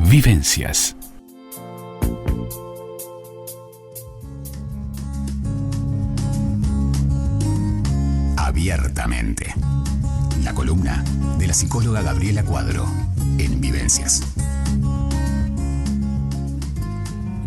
Vivencias. Abiertamente. La columna de la psicóloga Gabriela Cuadro en Vivencias.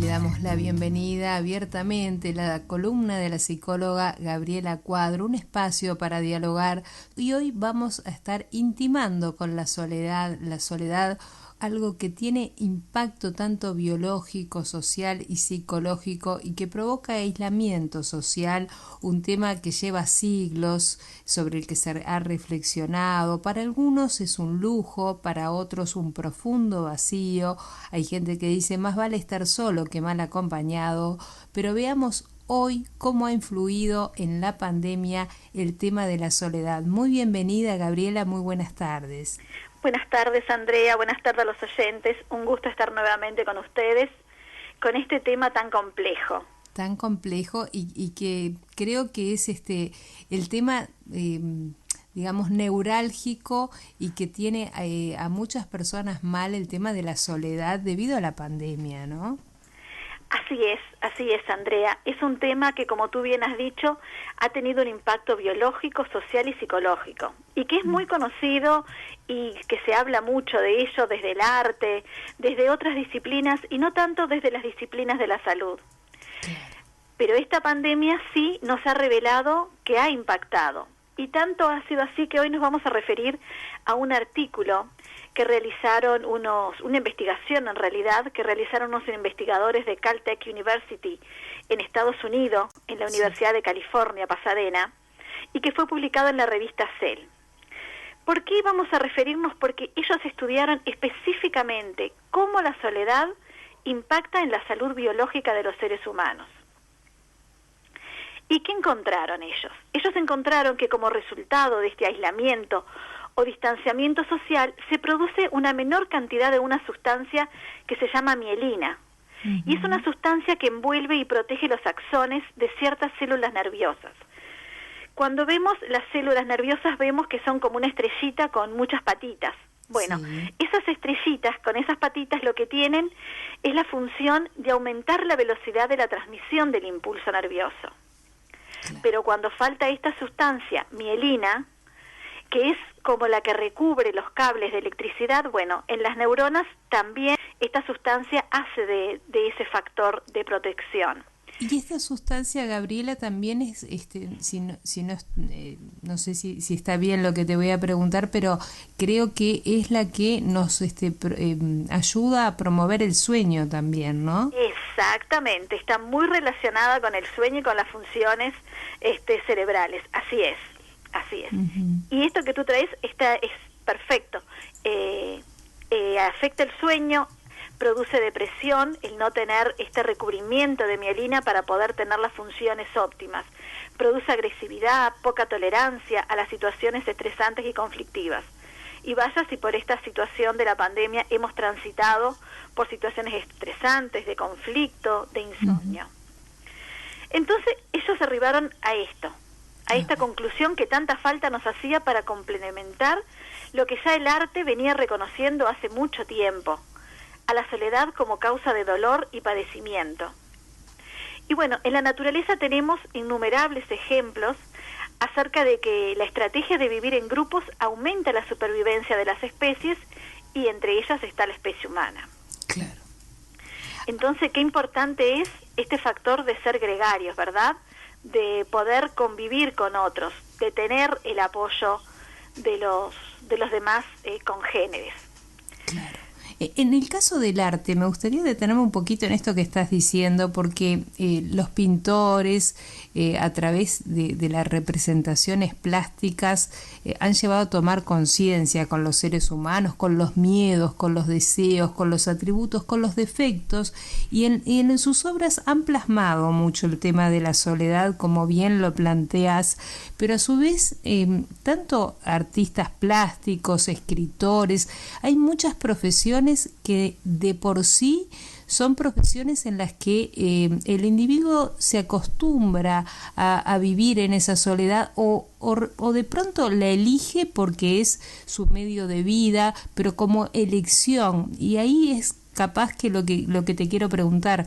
Le damos la bienvenida abiertamente, la columna de la psicóloga Gabriela Cuadro, un espacio para dialogar, y hoy vamos a estar intimando con la soledad, algo que tiene impacto tanto biológico, social y psicológico y que provoca aislamiento social, un tema que lleva siglos, sobre el que se ha reflexionado. Para algunos es un lujo, para otros un profundo vacío. Hay gente que dice más vale estar solo que mal acompañado, pero veamos hoy cómo ha influido en la pandemia el tema de la soledad. Muy bienvenida, Gabriela, muy buenas tardes. Buenas tardes, Andrea, buenas tardes a los oyentes. Un gusto estar nuevamente con ustedes con este tema tan complejo. Tan complejo y que creo que es el tema, digamos, neurálgico y que tiene a muchas personas mal el tema de la soledad debido a la pandemia, ¿no? Así es, Andrea. Es un tema que, como tú bien has dicho, ha tenido un impacto biológico, social y psicológico, y que es muy conocido y que se habla mucho de ello desde el arte, desde otras disciplinas y no tanto desde las disciplinas de la salud. Pero esta pandemia sí nos ha revelado que ha impactado, y tanto ha sido así que hoy nos vamos a referir a un artículo que realizaron una investigación en realidad, que realizaron unos investigadores de Caltech University en Estados Unidos, en la Universidad de California, Pasadena, y que fue publicado en la revista Cell. ¿Por qué vamos a referirnos? Porque ellos estudiaron específicamente cómo la soledad impacta en la salud biológica de los seres humanos. ¿Y qué encontraron ellos? Ellos encontraron que como resultado de este aislamiento o distanciamiento social, se produce una menor cantidad de una sustancia que se llama mielina. Uh-huh. Y es una sustancia que envuelve y protege los axones de ciertas células nerviosas. Cuando vemos las células nerviosas, vemos que son como una estrellita con muchas patitas. Bueno, sí. Esas estrellitas con esas patitas lo que tienen es la función de aumentar la velocidad de la transmisión del impulso nervioso. Claro. Pero cuando falta esta sustancia, mielina, que es como la que recubre los cables de electricidad, bueno, en las neuronas también esta sustancia hace de ese factor de protección. Y esta sustancia, Gabriela, también es, no sé si está bien lo que te voy a preguntar, pero creo que es la que nos ayuda a promover el sueño también, ¿no? Exactamente, está muy relacionada con el sueño y con las funciones cerebrales, así es. Así es. Uh-huh. Y esto que tú traes es perfecto. Afecta el sueño, produce depresión, el no tener este recubrimiento de mielina para poder tener las funciones óptimas. Produce agresividad, poca tolerancia a las situaciones estresantes y conflictivas. Y vaya si por esta situación de la pandemia hemos transitado por situaciones estresantes, de conflicto, de insomnio. Uh-huh. Entonces ellos arribaron a esta conclusión que tanta falta nos hacía para complementar lo que ya el arte venía reconociendo hace mucho tiempo, a la soledad como causa de dolor y padecimiento. Y bueno, en la naturaleza tenemos innumerables ejemplos acerca de que la estrategia de vivir en grupos aumenta la supervivencia de las especies y entre ellas está la especie humana. Claro. Entonces, qué importante es este factor de ser gregarios, ¿verdad?, de poder convivir con otros, de tener el apoyo de los demás congéneres. Claro. En el caso del arte, me gustaría detenerme un poquito en esto que estás diciendo, porque los pintores, a través de las representaciones plásticas, han llevado a tomar conciencia con los seres humanos, con los miedos, con los deseos, con los atributos, con los defectos, y en sus obras han plasmado mucho el tema de la soledad, como bien lo planteas, pero a su vez, tanto artistas plásticos, escritores, hay muchas profesiones que de por sí son profesiones en las que el individuo se acostumbra a vivir en esa soledad o de pronto la elige porque es su medio de vida, pero como elección. Y ahí es capaz que lo que te quiero preguntar.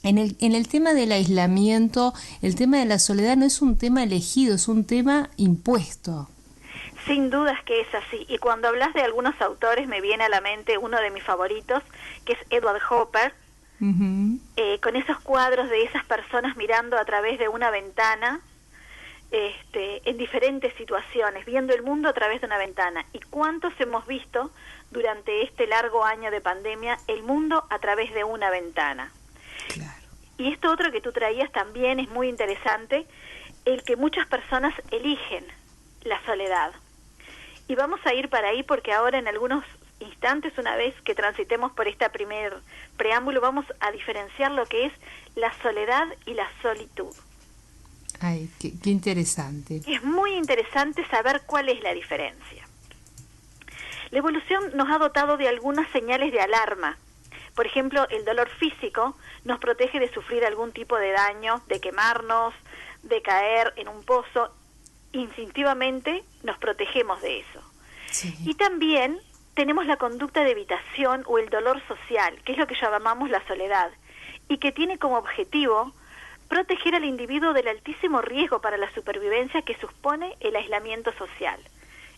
En el tema del aislamiento, el tema de la soledad no es un tema elegido, es un tema impuesto. Sin dudas que es así. Y cuando hablas de algunos autores me viene a la mente uno de mis favoritos, que es Edward Hopper, con esos cuadros de esas personas mirando a través de una ventana, en diferentes situaciones, viendo el mundo a través de una ventana. ¿Y cuántos hemos visto durante este largo año de pandemia el mundo a través de una ventana? Claro. Y esto otro que tú traías también es muy interesante, el que muchas personas eligen la soledad. Y vamos a ir para ahí porque ahora en algunos instantes, una vez que transitemos por este primer preámbulo, vamos a diferenciar lo que es la soledad y la solitud. Ay, qué interesante. Es muy interesante saber cuál es la diferencia. La evolución nos ha dotado de algunas señales de alarma. Por ejemplo, el dolor físico nos protege de sufrir algún tipo de daño, de quemarnos, de caer en un pozo. Instintivamente nos protegemos de eso. Sí. Y también tenemos la conducta de evitación o el dolor social, que es lo que llamamos la soledad, y que tiene como objetivo proteger al individuo del altísimo riesgo para la supervivencia que supone el aislamiento social.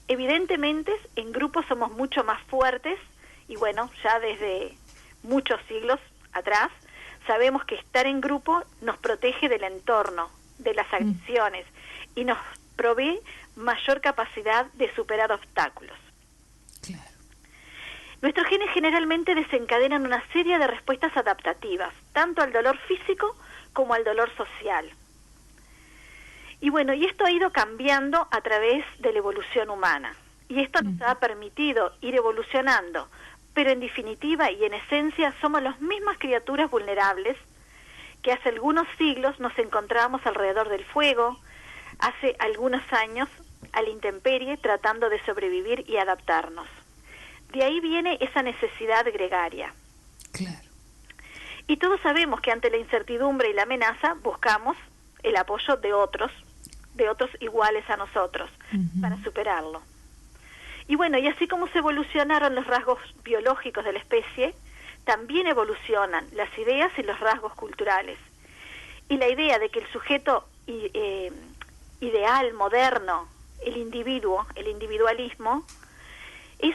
Evidentemente, en grupos somos mucho más fuertes y bueno, ya desde muchos siglos atrás sabemos que estar en grupo nos protege del entorno, de las agresiones y nos provee mayor capacidad de superar obstáculos. Claro. Nuestros genes generalmente desencadenan una serie de respuestas adaptativas, tanto al dolor físico como al dolor social. Y bueno, y esto ha ido cambiando a través de la evolución humana. Y esto nos ha permitido ir evolucionando, pero en definitiva y en esencia somos las mismas criaturas vulnerables que hace algunos siglos nos encontrábamos alrededor del fuego, hace algunos años a la intemperie tratando de sobrevivir y adaptarnos. De ahí viene esa necesidad gregaria. Claro. Y todos sabemos que ante la incertidumbre y la amenaza buscamos el apoyo de otros iguales a nosotros, para superarlo. Y bueno, y así como se evolucionaron los rasgos biológicos de la especie, también evolucionan las ideas y los rasgos culturales. Y la idea de que el sujeto ideal, moderno, el individuo, el individualismo, es,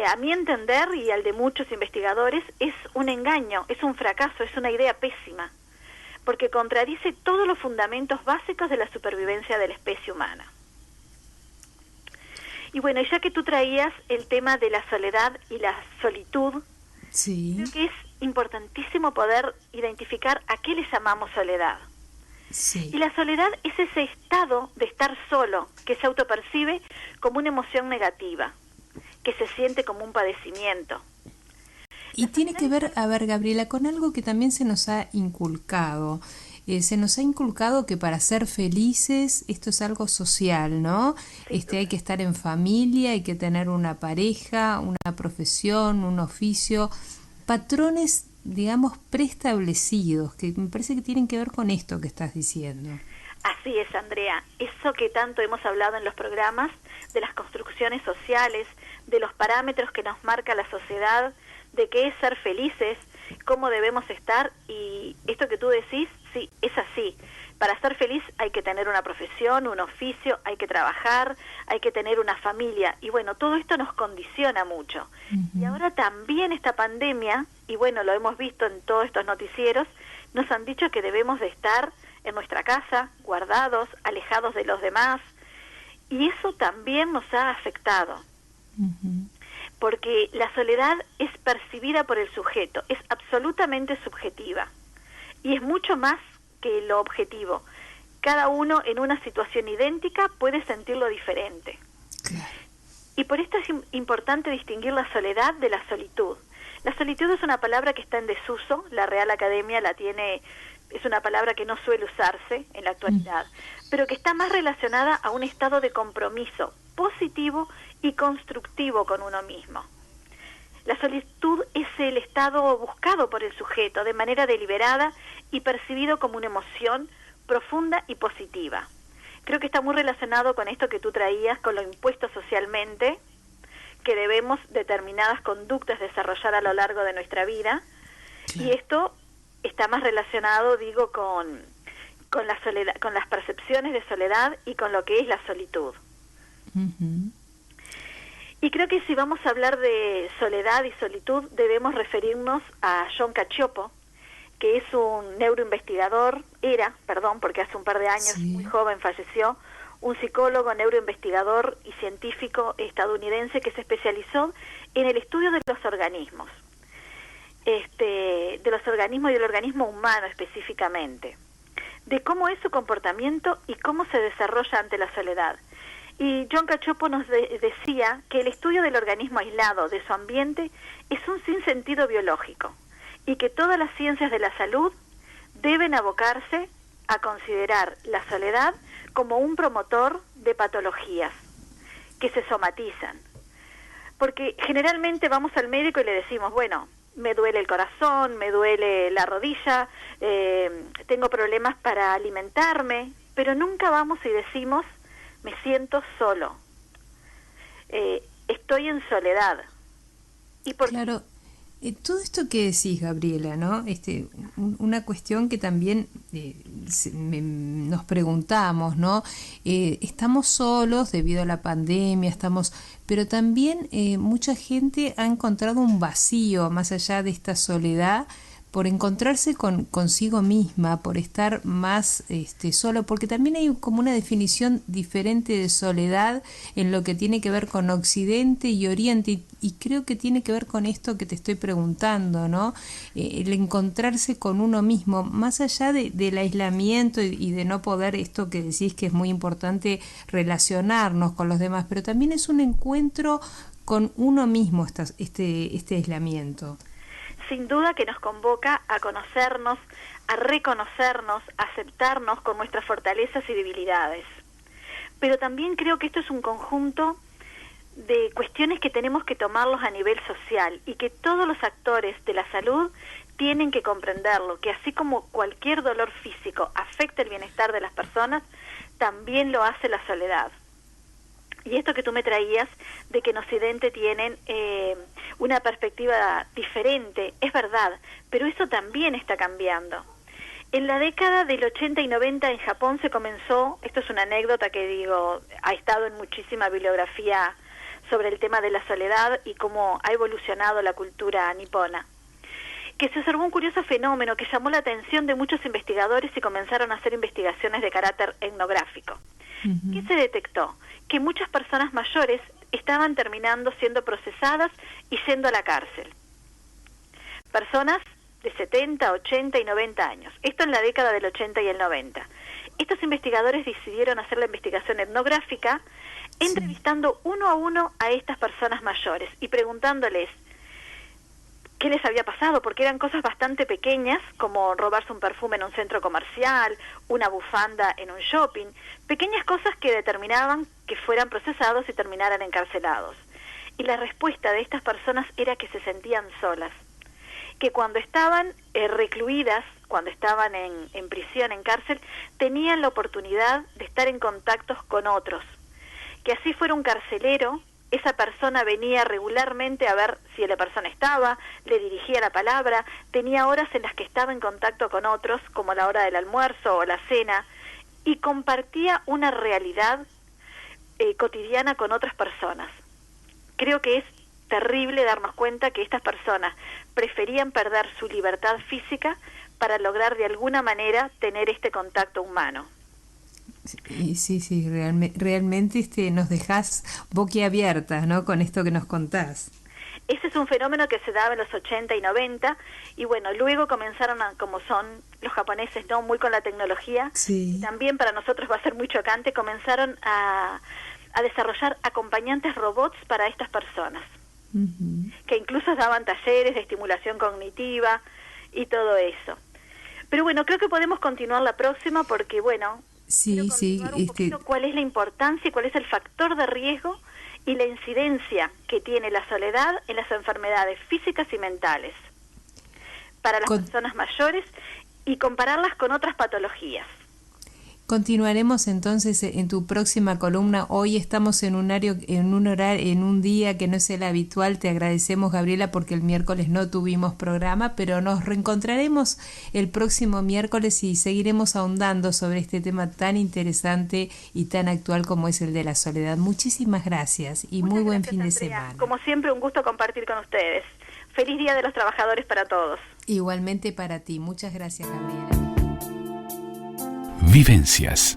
a mi entender y al de muchos investigadores, es un engaño, es un fracaso, es una idea pésima, porque contradice todos los fundamentos básicos de la supervivencia de la especie humana. Y bueno, ya que tú traías el tema de la soledad y la solitud, sí, creo que es importantísimo poder identificar a qué le llamamos soledad. Sí. Y la soledad es ese estado de estar solo, que se autopercibe como una emoción negativa, que se siente como un padecimiento. Y tiene que ver, a ver, Gabriela, con algo que también se nos ha inculcado. Se nos ha inculcado que para ser felices esto es algo social, ¿no? Hay que estar en familia, hay que tener una pareja, una profesión, un oficio, patrones, digamos, preestablecidos, que me parece que tienen que ver con esto que estás diciendo. Así es, Andrea. Eso que tanto hemos hablado en los programas, de las construcciones sociales, de los parámetros que nos marca la sociedad, de qué es ser felices, cómo debemos estar, y esto que tú decís, sí, es así. Para ser feliz hay que tener una profesión, un oficio, hay que trabajar, hay que tener una familia, y bueno, todo esto nos condiciona mucho. Y ahora también esta pandemia, y bueno, lo hemos visto en todos estos noticieros, nos han dicho que debemos de estar en nuestra casa, guardados, alejados de los demás, y eso también nos ha afectado. Porque la soledad es percibida por el sujeto, es absolutamente subjetiva y es mucho más que lo objetivo. Cada uno en una situación idéntica puede sentirlo diferente. Claro. Y por esto es importante distinguir la soledad de la solitud. La solitud es una palabra que está en desuso, la Real Academia la tiene, es una palabra que no suele usarse en la actualidad, pero que está más relacionada a un estado de compromiso positivo y constructivo con uno mismo. La solitud es el estado buscado por el sujeto de manera deliberada y percibido como una emoción profunda y positiva. Creo que está muy relacionado con esto que tú traías, con lo impuesto socialmente, que debemos determinadas conductas desarrollar a lo largo de nuestra vida. Claro. Y esto está más relacionado, digo, con la soledad, con las percepciones de soledad y con lo que es la solitud. Uh-huh. Y creo que si vamos a hablar de soledad y solitud, debemos referirnos a John Cacioppo, que es un neuroinvestigador, porque hace un par de años, sí, muy joven, falleció, un psicólogo, neuroinvestigador y científico estadounidense que se especializó en el estudio de los organismos, de los organismos y del organismo humano específicamente, de cómo es su comportamiento y cómo se desarrolla ante la soledad. Y John Cacioppo nos decía que el estudio del organismo aislado de su ambiente es un sinsentido biológico y que todas las ciencias de la salud deben abocarse a considerar la soledad como un promotor de patologías que se somatizan. Porque generalmente vamos al médico y le decimos, bueno, me duele el corazón, me duele la rodilla, tengo problemas para alimentarme, pero nunca vamos y decimos, me siento solo, estoy en soledad. Claro, todo esto que decís, Gabriela, ¿no? Una cuestión que también nos preguntamos, ¿no? Estamos solos debido a la pandemia, pero también mucha gente ha encontrado un vacío más allá de esta soledad, por encontrarse consigo misma, por estar más solo, porque también hay como una definición diferente de soledad en lo que tiene que ver con Occidente y Oriente, y creo que tiene que ver con esto que te estoy preguntando, ¿no? El encontrarse con uno mismo, más allá del aislamiento y de no poder, esto que decís que es muy importante, relacionarnos con los demás, pero también es un encuentro con uno mismo este aislamiento. Sin duda que nos convoca a conocernos, a reconocernos, a aceptarnos con nuestras fortalezas y debilidades. Pero también creo que esto es un conjunto de cuestiones que tenemos que tomarlos a nivel social y que todos los actores de la salud tienen que comprenderlo, que así como cualquier dolor físico afecta el bienestar de las personas, también lo hace la soledad. Y esto que tú me traías de que en Occidente tienen una perspectiva diferente, es verdad, pero eso también está cambiando. En la década del 80 y 90 en Japón se comenzó, esto es una anécdota que digo, ha estado en muchísima bibliografía sobre el tema de la soledad y cómo ha evolucionado la cultura nipona, que se observó un curioso fenómeno que llamó la atención de muchos investigadores y comenzaron a hacer investigaciones de carácter etnográfico. Uh-huh. ¿Qué se detectó? Que muchas personas mayores estaban terminando siendo procesadas y yendo a la cárcel. Personas de 70, 80 y 90 años. Esto en la década del 80 y el 90. Estos investigadores decidieron hacer la investigación etnográfica, entrevistando uno a uno a estas personas mayores y preguntándoles qué les había pasado, porque eran cosas bastante pequeñas, como robarse un perfume en un centro comercial, una bufanda en un shopping, pequeñas cosas que determinaban que fueran procesados y terminaran encarcelados. Y la respuesta de estas personas era que se sentían solas, que cuando estaban recluidas, cuando estaban en prisión, en cárcel, tenían la oportunidad de estar en contactos con otros, que así fuera un carcelero, esa persona venía regularmente a ver si la persona estaba, le dirigía la palabra, tenía horas en las que estaba en contacto con otros, como la hora del almuerzo o la cena, y compartía una realidad cotidiana con otras personas. Creo que es terrible darnos cuenta que estas personas preferían perder su libertad física para lograr de alguna manera tener este contacto humano. Sí, realmente nos dejás boquiabiertas, ¿no?, con esto que nos contás. Ese es un fenómeno que se daba en los 80 y 90, y bueno, luego comenzaron como son los japoneses, ¿no?, muy con la tecnología, sí. Y también para nosotros va a ser muy chocante, comenzaron a desarrollar acompañantes robots para estas personas, uh-huh, que incluso daban talleres de estimulación cognitiva y todo eso. Pero bueno, creo que podemos continuar la próxima porque, bueno, sí, un poquito cuál es la importancia y cuál es el factor de riesgo y la incidencia que tiene la soledad en las enfermedades físicas y mentales para las personas mayores y compararlas con otras patologías. Continuaremos entonces en tu próxima columna. Hoy estamos en un día que no es el habitual. Te agradecemos, Gabriela, porque el miércoles no tuvimos programa, pero nos reencontraremos el próximo miércoles y seguiremos ahondando sobre este tema tan interesante y tan actual como es el de la soledad. Muchísimas gracias y muy buen fin de semana. Como siempre, un gusto compartir con ustedes. Feliz Día de los Trabajadores para todos. Igualmente para ti. Muchas gracias, Gabriela. Vivencias.